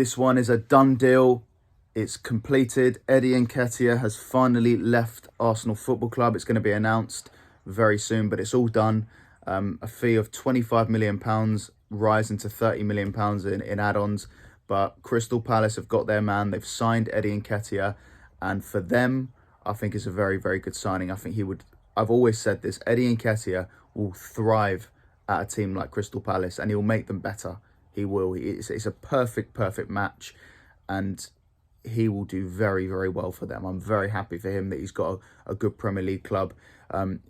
This one is a done deal. It's completed. Eddie Nketiah has finally left Arsenal Football Club. It's going to be announced very soon, but it's all done. A fee of £25 million rising to £30 million in add-ons. But Crystal Palace have got their man. They've signed Eddie Nketiah. And for them, I think it's a very, very good signing. I think he would... I've always said this. Eddie Nketiah will thrive at a team like Crystal Palace, and he'll make them better. He will. It's a perfect match, and he will do very, very well for them. I'm very happy for him that he's got a good Premier League club.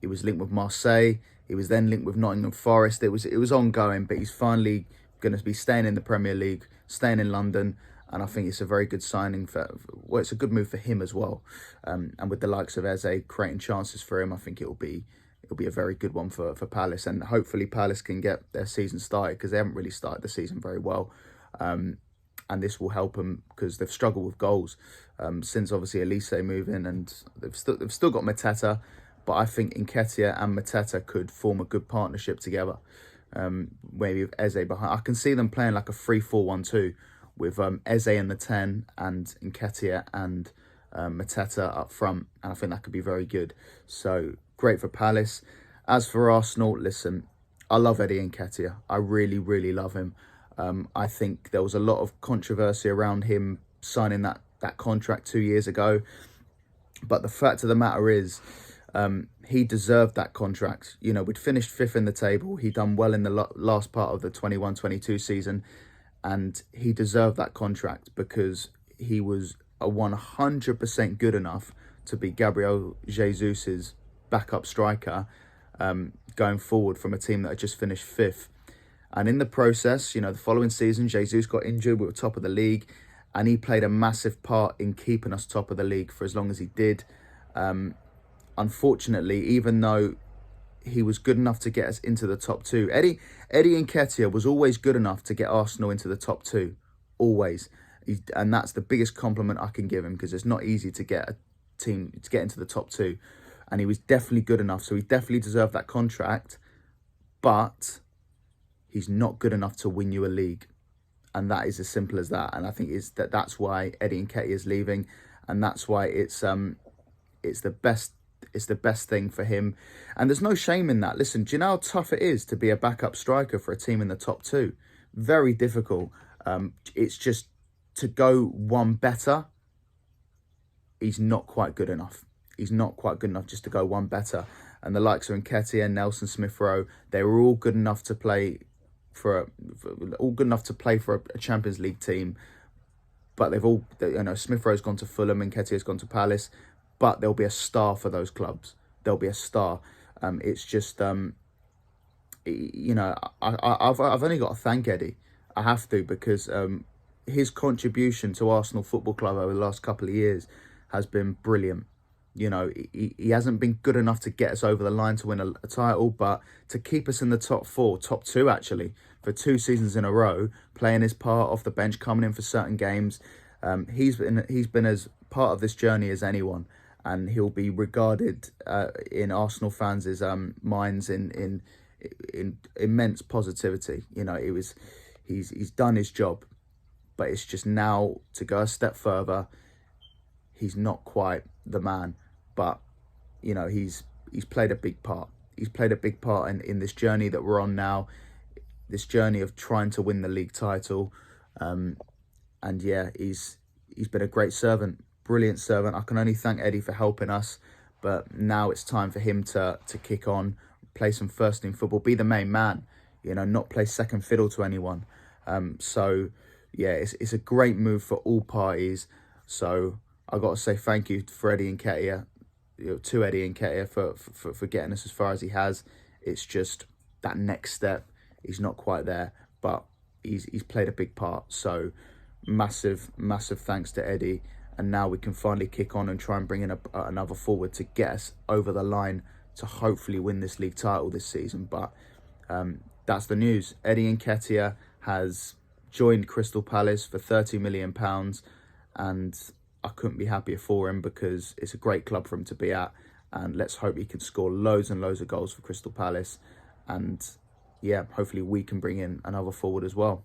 He was linked with Marseille. He was then linked with Nottingham Forest. It was ongoing, but he's finally going to be staying in the Premier League, staying in London, and I think it's a very good signing well, it's a good move for him as well. And with the likes of Eze creating chances for him, I think it'll be a very good one for Palace, and hopefully Palace can get their season started, because they haven't really started the season very well. And this will help them, because they've struggled with goals since obviously Elise moved in, and they've still got Mateta, but I think Nketiah and Mateta could form a good partnership together. Maybe with Eze behind. I can see them playing like a 3-4-1-2 with Eze in the 10 and Nketiah and Mateta up front, and I think that could be very good. So great for Palace. As for Arsenal, listen, I love Eddie Nketiah. I really, really love him. I think there was a lot of controversy around him signing that contract 2 years ago. But the fact of the matter is, he deserved that contract. You know, we'd finished 5th in the table. He'd done well in the last part of the 21-22 season. And he deserved that contract because he was a 100% good enough to be Gabriel Jesus's backup striker going forward from a team that had just finished 5th. And in the process, you know, the following season, Jesus got injured. We were top of the league, and he played a massive part in keeping us top of the league for as long as he did. Unfortunately, even though he was good enough to get us into the top 2, Eddie Nketiah was always good enough to get Arsenal into the top 2, always. And that's the biggest compliment I can give him, because it's not easy to get a team to get into the top 2. And he was definitely good enough, so he definitely deserved that contract. But he's not good enough to win you a league, and that is as simple as that. And I think that's why Eddie Nketiah is leaving, and that's why it's the best thing for him. And there's no shame in that. Listen, do you know how tough it is to be a backup striker for a team in the top 2? Very difficult. It's just to go one better. He's not quite good enough. He's not quite good enough just to go one better. And the likes of Nketiah and Nelson Smith-Rowe, they were all good enough to play for a Champions League team. But they've all, you know, Smith-Rowe's gone to Fulham, Nketiah's gone to Palace. But there'll be a star for those clubs. There'll be a star. It's just, you know, I've only got to thank Eddie. I have to, because his contribution to Arsenal Football Club over the last couple of years has been brilliant. You know, he hasn't been good enough to get us over the line to win a title, but to keep us in the top 4, top 2 actually, for 2 seasons in a row, playing his part off the bench, coming in for certain games. He's been as part of this journey as anyone, and he'll be regarded in Arsenal fans' minds in immense positivity. You know, he's done his job, but it's just now to go a step further. He's not quite the man, but you know, he's played a big part. He's played a big part in this journey that we're on now, this journey of trying to win the league title. And yeah, he's been a great servant, brilliant servant. I can only thank Eddie for helping us, but now it's time for him to kick on, play some first team football, be the main man, you know, not play second fiddle to anyone. So yeah, it's a great move for all parties. So I got to say thank you for Eddie Nketiah, to Eddie Nketiah for getting us as far as he has. It's just that next step. He's not quite there, but he's played a big part. So massive thanks to Eddie. And now we can finally kick on and try and bring in another forward to get us over the line to hopefully win this league title this season. But that's the news. Eddie Nketiah has joined Crystal Palace for £30 million, and I couldn't be happier for him, because it's a great club for him to be at, and let's hope he can score loads and loads of goals for Crystal Palace. And yeah, hopefully we can bring in another forward as well.